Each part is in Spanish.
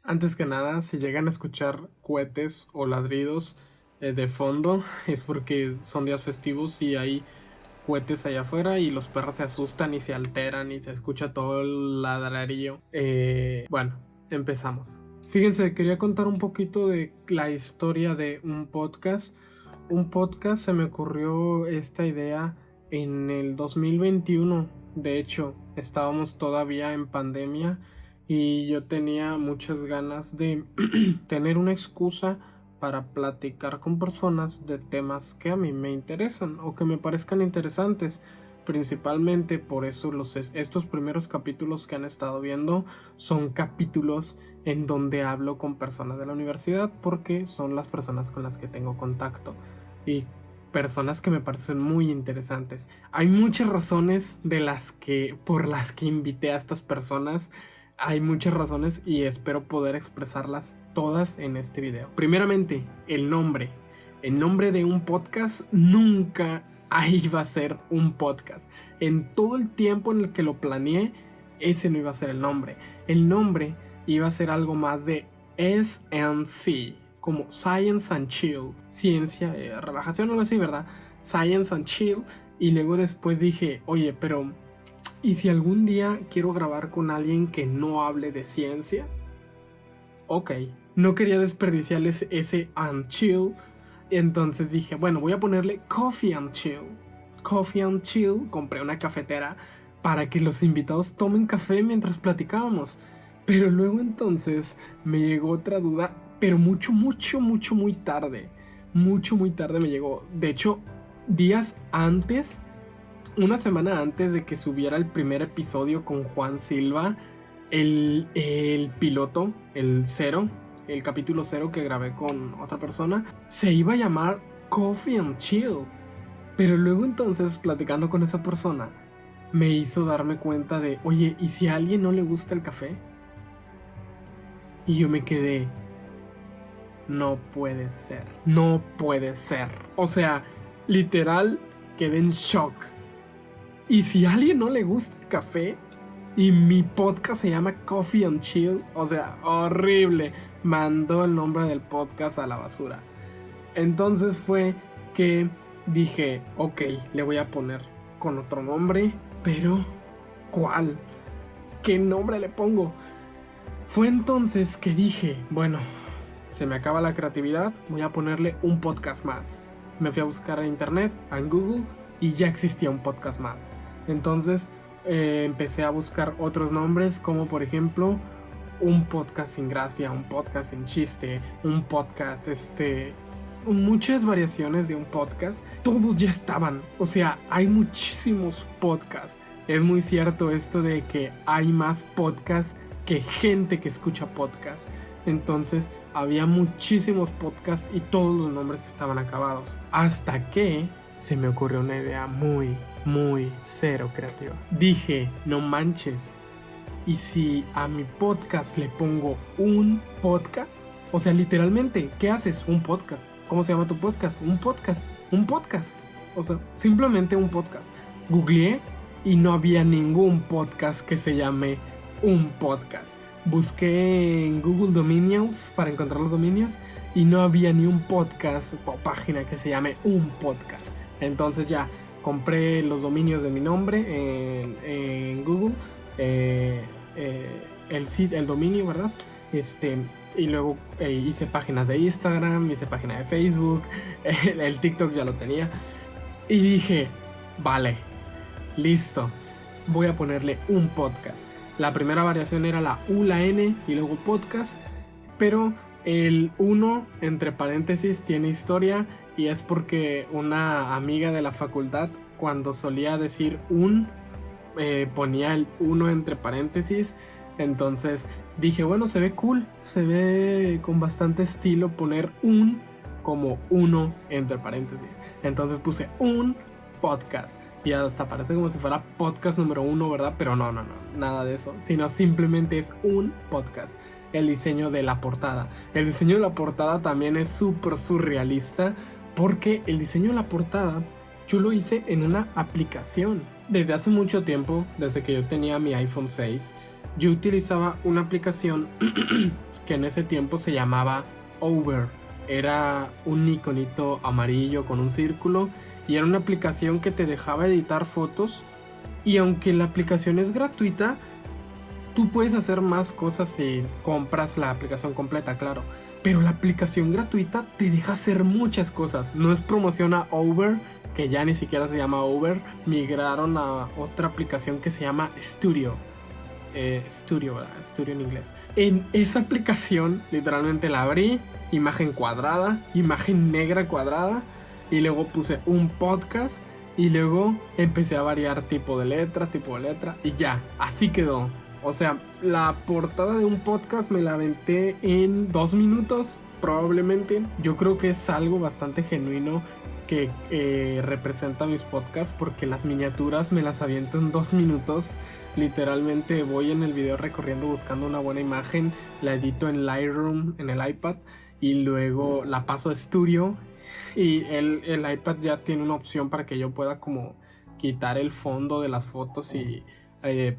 Antes que nada, si llegan a escuchar cohetes o ladridos de fondo, es porque son días festivos y hay cohetes allá afuera y los perros se asustan y se alteran y se escucha todo el ladradillo. Bueno, empezamos. Fíjense, quería contar un poquito de la historia de un podcast. Un podcast, se me ocurrió esta idea en el 2021. De hecho, estábamos todavía en pandemia y yo tenía muchas ganas de tener una excusa para platicar con personas de temas que a mí me interesan o que me parezcan interesantes. Principalmente por eso estos primeros capítulos que han estado viendo son capítulos en donde hablo con personas de la universidad, porque son las personas con las que tengo contacto y personas que me parecen muy interesantes. Hay muchas razones por las que invité a estas personas. Hay muchas razones y espero poder expresarlas todas en este video. Primeramente, el nombre. El nombre de un podcast nunca iba a ser un podcast. En todo el tiempo en el que lo planeé, ese no iba a ser el nombre. El nombre iba a ser algo más de S&C, como Science and Chill. Ciencia, relajación o algo así, ¿verdad? Science and Chill. Y luego después dije, oye, pero ¿y si algún día quiero grabar con alguien que no hable de ciencia? Ok, no quería desperdiciarles ese and chill. Entonces dije, bueno, voy a ponerle Coffee and Chill. Coffee and Chill, compré una cafetera para que los invitados tomen café mientras platicábamos. Pero luego entonces me llegó otra duda, pero muy tarde. Muy tarde me llegó. De hecho, días antes, una semana antes de que subiera el primer episodio con Juan Silva, el piloto, el capítulo 0 que grabé con otra persona, se iba a llamar Coffee and Chill. Pero luego entonces, platicando con esa persona, me hizo darme cuenta de, oye, ¿y si a alguien no le gusta el café? Y yo me quedé, no puede ser. O sea, literal, quedé en shock. ¿Y si a alguien no le gusta el café? Y mi podcast se llama Coffee and Chill. O sea, horrible. Mandó el nombre del podcast a la basura. Entonces fue que dije, ok, le voy a poner con otro nombre. Pero, ¿cuál? ¿Qué nombre le pongo? Fue entonces que dije, bueno, se me acaba la creatividad, voy a ponerle un podcast más. Me fui a buscar en internet, en Google, y ya existía un podcast más. Entonces empecé a buscar otros nombres, como por ejemplo un podcast sin gracia, un podcast sin chiste, un podcast muchas variaciones de un podcast. Todos ya estaban, o sea, hay muchísimos podcasts. Es muy cierto esto de que hay más podcasts que gente que escucha podcasts. Entonces había muchísimos podcasts y todos los nombres estaban acabados. Hasta que se me ocurrió una idea muy cero creativa. Dije, no manches, ¿y si a mi podcast le pongo un podcast? O sea, literalmente, ¿qué haces? Un podcast. ¿Cómo se llama tu podcast? Un podcast. O sea, simplemente un podcast. Googleé y no había ningún podcast que se llame un podcast. Busqué en Google Dominions para encontrar los dominios y no había ni un podcast o página que se llame un podcast. Entonces ya compré los dominios de mi nombre en Google, el dominio, ¿verdad? Y luego hice páginas de Instagram, hice página de Facebook, el TikTok ya lo tenía. Y dije, vale, listo, voy a ponerle un podcast. La primera variación era la U, la N y luego podcast, pero el 1 entre paréntesis tiene historia y es porque una amiga de la facultad, cuando solía decir ponía el 1 entre paréntesis. Entonces dije, bueno, se ve cool, se ve con bastante estilo poner un como 1 entre paréntesis. Entonces puse un podcast. Y hasta parece como si fuera podcast número 1, ¿verdad? Pero no, nada de eso. Sino simplemente es un podcast. El diseño de la portada. El diseño de la portada también es súper surrealista, porque el diseño de la portada yo lo hice en una aplicación. Desde hace mucho tiempo, desde que yo tenía mi iPhone 6, yo utilizaba una aplicación que en ese tiempo se llamaba Over. Era un iconito amarillo con un círculo y era una aplicación que te dejaba editar fotos. Y aunque la aplicación es gratuita, tú puedes hacer más cosas si compras la aplicación completa, claro. Pero la aplicación gratuita te deja hacer muchas cosas. No es promoción a Over, que ya ni siquiera se llama Over. Migraron a otra aplicación que se llama Studio. Studio, ¿verdad? Studio en inglés. En esa aplicación literalmente la abrí, imagen cuadrada, imagen negra cuadrada, y luego puse un podcast y luego empecé a variar tipo de letra y ya, así quedó. O sea, la portada de un podcast me la aventé en 2 minutos probablemente. Yo creo que es algo bastante genuino que representa mis podcasts, porque las miniaturas me las aviento en 2 minutos. Literalmente voy en el video recorriendo buscando una buena imagen, la edito en Lightroom en el iPad y luego la paso a Studio, y el iPad ya tiene una opción para que yo pueda como quitar el fondo de las fotos y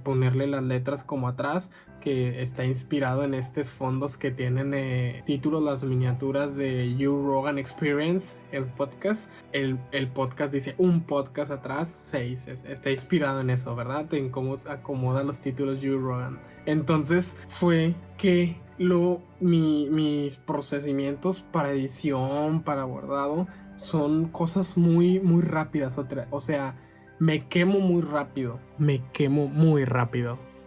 ponerle las letras como atrás, que está inspirado en estos fondos que tienen títulos, las miniaturas de Joe Rogan Experience, el podcast. El podcast dice un podcast atrás, 6, está inspirado en eso, ¿verdad? En cómo acomoda los títulos Joe Rogan. Entonces fue que mis procedimientos para edición, para bordado, son cosas muy, muy rápidas. O sea, me quemo muy rápido.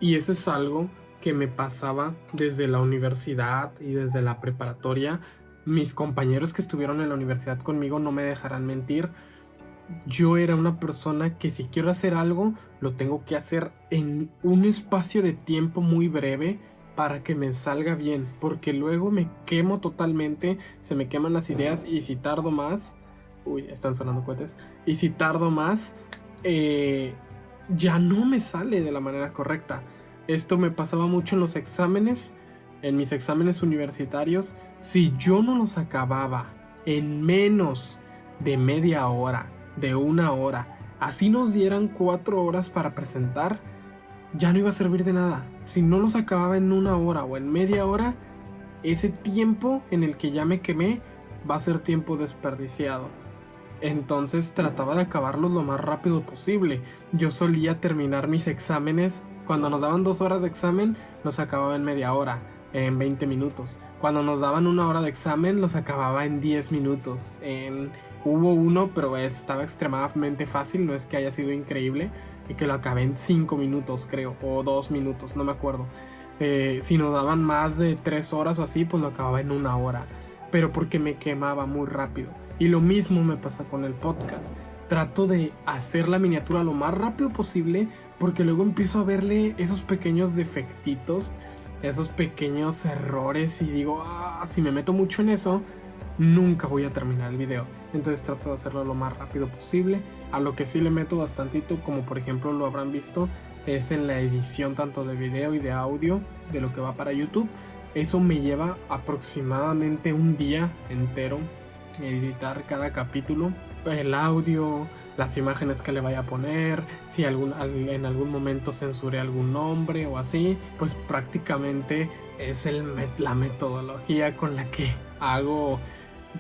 Y eso es algo que me pasaba desde la universidad y desde la preparatoria. Mis compañeros que estuvieron en la universidad conmigo no me dejarán mentir. Yo era una persona que si quiero hacer algo, lo tengo que hacer en un espacio de tiempo muy breve para que me salga bien, porque luego me quemo totalmente, se me queman las ideas, y si tardo más, están sonando cohetes, y si tardo más, ya no me sale de la manera correcta. Esto me pasaba mucho en los exámenes, en mis exámenes universitarios. Si yo no los acababa en menos de media hora, de 1 hora, así nos dieran 4 horas para presentar, ya no iba a servir de nada. Si no los acababa en 1 hora o en media hora, ese tiempo en el que ya me quemé va a ser tiempo desperdiciado. Entonces trataba de acabarlos lo más rápido posible. Yo solía terminar mis exámenes, cuando nos daban 2 horas de examen, los acababa en media hora, en 20 minutos. Cuando nos daban 1 hora de examen, los acababa en 10 minutos. Hubo uno, pero estaba extremadamente fácil, no es que haya sido increíble, y que lo acabé en 5 minutos, creo, o 2 minutos, no me acuerdo. Si nos daban más de 3 horas o así, pues lo acababa en 1 hora, pero porque me quemaba muy rápido. Y lo mismo me pasa con el podcast. Trato de hacer la miniatura lo más rápido posible, porque luego empiezo a verle esos pequeños defectitos, esos pequeños errores, y digo, si me meto mucho en eso, nunca voy a terminar el video. Entonces trato de hacerlo lo más rápido posible. A lo que sí le meto bastantito, como por ejemplo lo habrán visto, es en la edición tanto de video y de audio de lo que va para YouTube. Eso me lleva aproximadamente un día entero editar cada capítulo, el audio, las imágenes que le vaya a poner, si en algún momento censuré algún nombre o así, pues prácticamente es la metodología con la que hago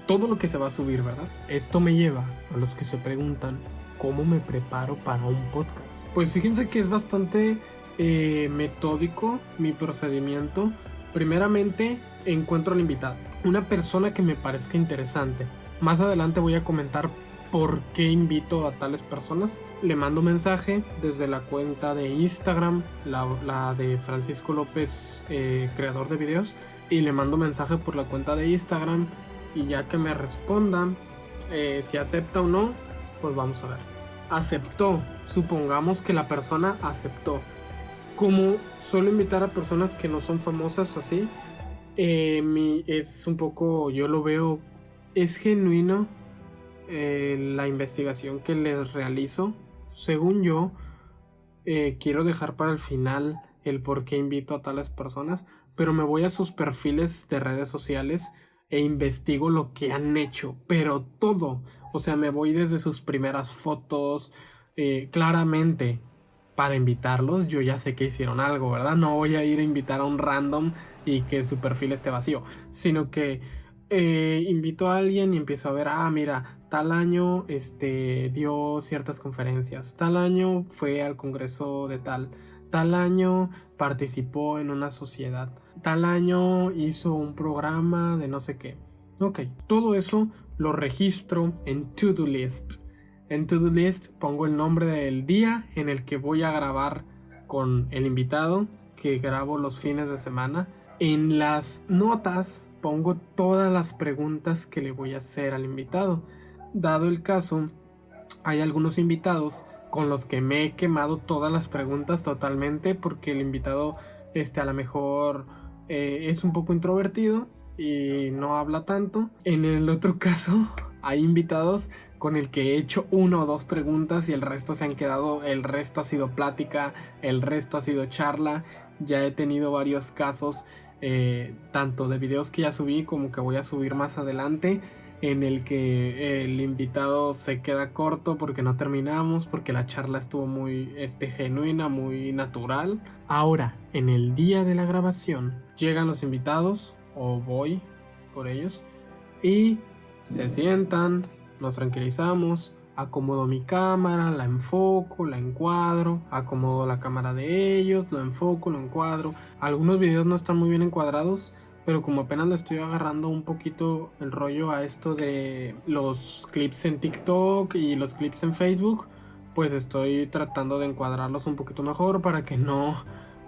todo lo que se va a subir, ¿verdad? Esto me lleva a los que se preguntan cómo me preparo para un podcast. Pues fíjense que es bastante metódico mi procedimiento. Primeramente encuentro al invitado, una persona que me parezca interesante. Más adelante voy a comentar por qué invito a tales personas. Le mando mensaje desde la cuenta de Instagram, la de Francisco López, creador de videos, y le mando mensaje por la cuenta de Instagram, y ya que me responda si acepta o no, pues vamos a ver. Aceptó, supongamos que la persona aceptó. Como suelo invitar a personas que no son famosas o así, es un poco, yo lo veo, es genuino la investigación que les realizo. Según yo, quiero dejar para el final el por qué invito a tales personas, pero me voy a sus perfiles de redes sociales e investigo lo que han hecho, pero todo. O sea, me voy desde sus primeras fotos, claramente. Para invitarlos, yo ya sé que hicieron algo, ¿verdad? No voy a ir a invitar a un random y que su perfil esté vacío, sino que invito a alguien y empiezo a ver, mira, tal año dio ciertas conferencias, tal año fue al congreso de tal año participó en una sociedad, tal año hizo un programa de no sé qué. Ok, todo eso lo registro en To-Do List. En To-Do List pongo el nombre del día en el que voy a grabar con el invitado, que grabo los fines de semana. En las notas pongo todas las preguntas que le voy a hacer al invitado. Dado el caso, hay algunos invitados con los que me he quemado todas las preguntas totalmente, porque el invitado a lo mejor es un poco introvertido y no habla tanto. En el otro caso hay invitados con el que he hecho una o dos preguntas y el resto se han quedado, el resto ha sido plática, el resto ha sido charla. Ya he tenido varios casos, tanto de videos que ya subí como que voy a subir más adelante, en el que el invitado se queda corto porque no terminamos, porque la charla estuvo muy genuina, muy natural. Ahora, en el día de la grabación, llegan los invitados, o voy por ellos, y se sientan, nos tranquilizamos, acomodo mi cámara, la enfoco, la encuadro, acomodo la cámara de ellos, lo enfoco, lo encuadro. Algunos videos no están muy bien encuadrados, pero como apenas le estoy agarrando un poquito el rollo a esto de los clips en TikTok y los clips en Facebook, pues estoy tratando de encuadrarlos un poquito mejor para que no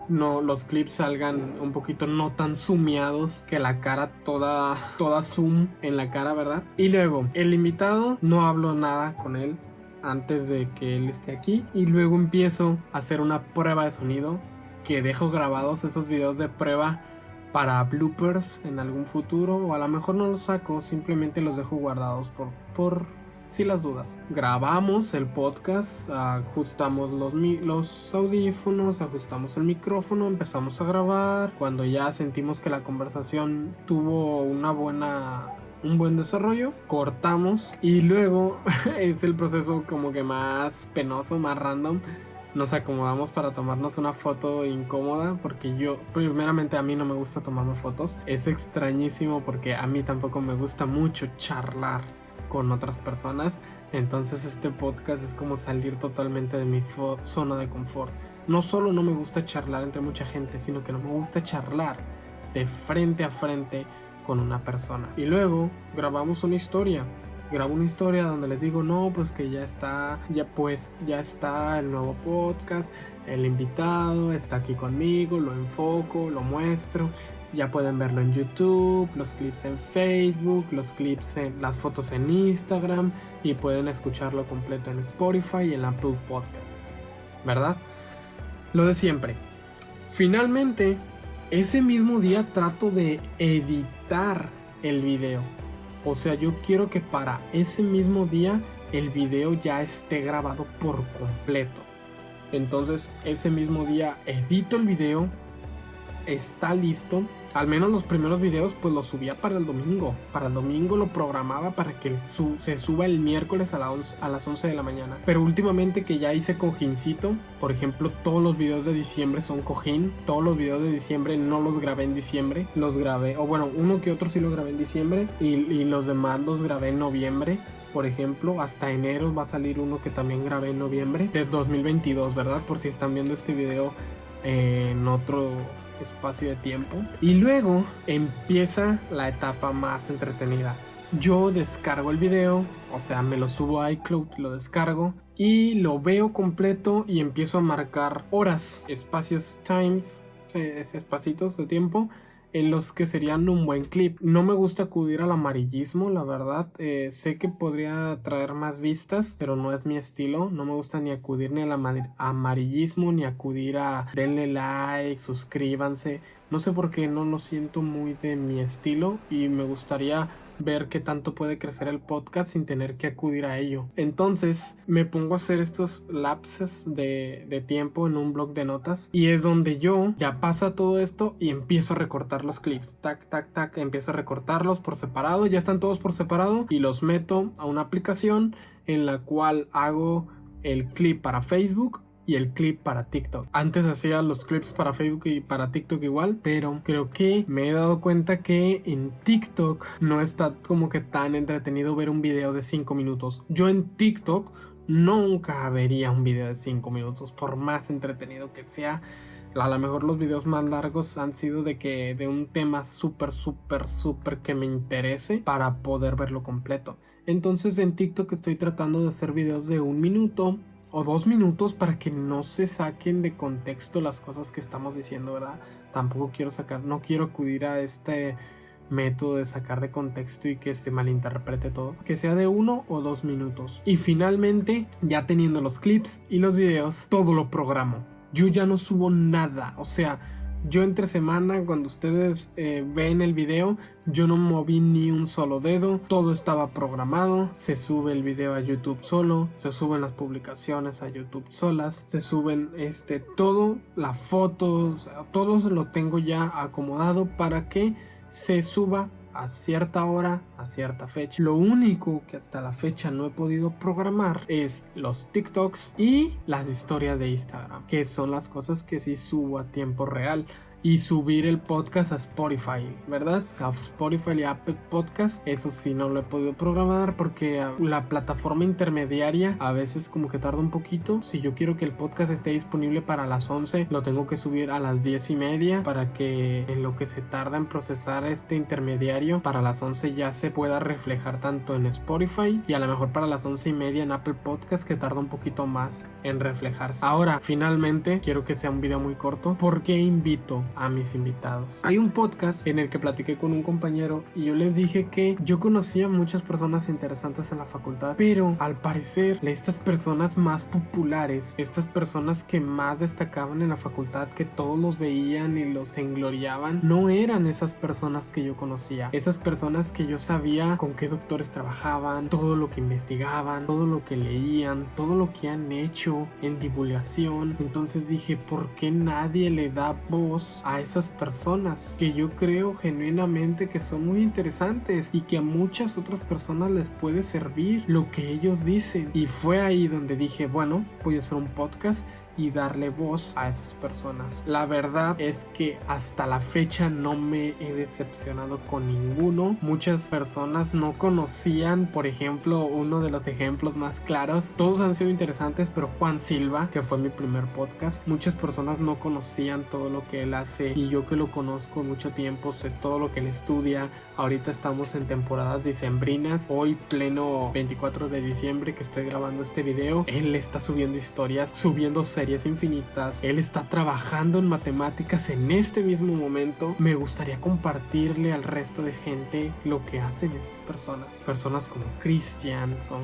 los clips salgan un poquito no tan zoomeados, que la cara toda zoom en la cara, ¿verdad? Y luego, el invitado, no hablo nada con él antes de que él esté aquí, y luego empiezo a hacer una prueba de sonido, que dejo grabados esos videos de prueba para bloopers en algún futuro, o a lo mejor no los saco, simplemente los dejo guardados por si las dudas. Grabamos el podcast, ajustamos los audífonos, ajustamos el micrófono, empezamos a grabar. Cuando ya sentimos que la conversación tuvo un buen desarrollo, cortamos, y luego es el proceso como que más penoso, más random. Nos acomodamos para tomarnos una foto incómoda, porque primeramente a mí no me gusta tomarme fotos. Es extrañísimo porque a mí tampoco me gusta mucho charlar con otras personas. Entonces este podcast es como salir totalmente de mi zona de confort. No solo no me gusta charlar entre mucha gente, sino que no me gusta charlar de frente a frente con una persona. Y luego grabamos una historia. Grabo una historia donde les digo, no, pues que ya está el nuevo podcast, el invitado está aquí conmigo, lo enfoco, lo muestro. Ya pueden verlo en YouTube, los clips en Facebook, las fotos en Instagram, y pueden escucharlo completo en Spotify y en Apple Podcast, ¿verdad? Lo de siempre. Finalmente, ese mismo día trato de editar el video. O sea, yo quiero que para ese mismo día el video ya esté grabado por completo. Entonces, ese mismo día edito el video, está listo. Al menos los primeros videos pues los subía para el domingo. Para el domingo lo programaba para que se suba el miércoles a las 11 de la mañana. Pero últimamente que ya hice cojincito, por ejemplo, todos los videos de diciembre son cojín. Todos los videos de diciembre no los grabé en diciembre. Los grabé, o bueno, uno que otro sí lo grabé en diciembre, y los demás los grabé en noviembre. Por ejemplo, hasta enero va a salir uno que también grabé en noviembre del 2022, ¿verdad? Por si están viendo este video en otro espacio de tiempo. Y luego empieza la etapa más entretenida. Yo descargo el video, o sea, me lo subo a iCloud, lo descargo y lo veo completo y empiezo a marcar horas, espacios, espacitos de tiempo en los que serían un buen clip. No me gusta acudir al amarillismo, la verdad. Sé que podría traer más vistas, pero no es mi estilo. No me gusta ni acudir ni al amarillismo, ni acudir a denle like, suscríbanse. No sé por qué no lo siento muy de mi estilo, y me gustaría ver qué tanto puede crecer el podcast sin tener que acudir a ello. Entonces me pongo a hacer estos lapses de tiempo en un blog de notas, y es donde yo ya pasa todo esto y empiezo a recortar los clips. Tac, tac, tac, empiezo a recortarlos por separado. Ya están todos por separado y los meto a una aplicación en la cual hago el clip para Facebook y el clip para TikTok. Antes hacía los clips para Facebook y para TikTok igual, pero creo que me he dado cuenta que en TikTok no está como que tan entretenido ver un video de 5 minutos. Yo en TikTok nunca vería un video de 5 minutos, por más entretenido que sea. A lo mejor los videos más largos han sido de un tema súper que me interese para poder verlo completo. Entonces en TikTok estoy tratando de hacer videos de 1 minuto o 2 minutos para que no se saquen de contexto las cosas que estamos diciendo, ¿verdad? Tampoco no quiero acudir a este método de sacar de contexto y que se malinterprete todo, que sea de 1 o 2 minutos. Y finalmente, ya teniendo los clips y los videos, todo lo programo. Yo ya no subo nada, o sea, yo entre semana, cuando ustedes ven el video, yo no moví ni un solo dedo, todo estaba programado. Se sube el video a YouTube solo, se suben las publicaciones a YouTube solas, se suben todo, la foto, o sea, todo lo tengo ya acomodado para que se suba a cierta hora, a cierta fecha. Lo único que hasta la fecha no he podido programar es los TikToks y las historias de Instagram, que son las cosas que sí subo a tiempo real. Y subir el podcast a Spotify, ¿verdad? A Spotify y Apple Podcast. Eso sí no lo he podido programar porque la plataforma intermediaria a veces como que tarda un poquito. Si yo quiero que el podcast esté disponible para las 11, lo tengo que subir a las 10:30 para que en lo que se tarda en procesar este intermediario, para las 11 ya se pueda reflejar tanto en Spotify y a lo mejor para las 11:30 en Apple Podcast, que tarda un poquito más en reflejarse. Ahora, finalmente, quiero que sea un video muy corto porque invito a mis invitados. Hay un podcast en el que platiqué con un compañero y yo les dije que yo conocía muchas personas interesantes en la facultad, pero al parecer estas personas más populares, estas personas que más destacaban en la facultad, que todos los veían y los engloriaban, no eran esas personas que yo conocía. Esas personas que yo sabía con qué doctores trabajaban, todo lo que investigaban, todo lo que leían, todo lo que han hecho en divulgación. Entonces dije, ¿por qué nadie le da voz a esas personas que yo creo genuinamente que son muy interesantes y que a muchas otras personas les puede servir lo que ellos dicen? Y fue ahí donde dije, bueno, voy a hacer un podcast y darle voz a esas personas. La verdad es que hasta la fecha no me he decepcionado con ninguno. Muchas personas no conocían, por ejemplo, uno de los ejemplos más claros, todos han sido interesantes, pero Juan Silva, que fue mi primer podcast, muchas personas no conocían todo lo que él hace y yo que lo conozco mucho tiempo, sé todo lo que él estudia. Ahorita estamos en temporadas dicembrinas, hoy pleno 24 de diciembre que estoy grabando este video, él está subiendo historias, subiendo series infinitas, él está trabajando en matemáticas en este mismo momento. Me gustaría compartirle al resto de gente lo que hacen esas personas como Cristian, con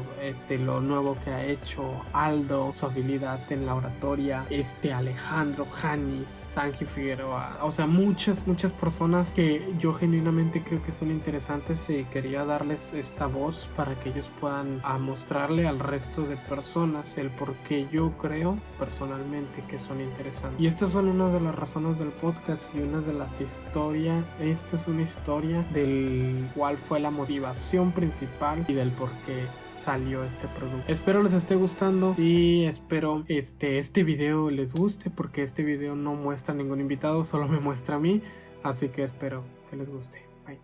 lo nuevo que ha hecho, Aldo, su habilidad en la oratoria, Alejandro, Janis, Sanji Figueroa, o sea, muchas personas que yo genuinamente creo que son interesantes y quería darles esta voz para que ellos puedan mostrarle al resto de personas el por qué yo creo personalmente que son interesantes. Y estas son una de las razones del podcast y una de las historias. Esta es una historia del cual fue la motivación principal y del por qué salió este producto. Espero les esté gustando y espero este video les guste, porque este video no muestra a ningún invitado, solo me muestra a mí, así que espero que les guste. Bye.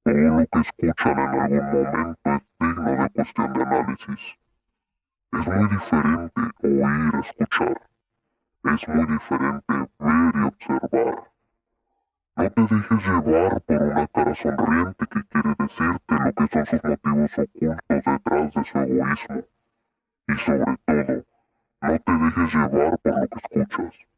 Todo lo que escuchan en algún momento es digno de cuestión de análisis. Es muy diferente oír escuchar. Es muy diferente ver y observar. No te dejes llevar por una cara sonriente que quiere decirte lo que son sus motivos ocultos detrás de su egoísmo. Y sobre todo, no te dejes llevar por lo que escuchas.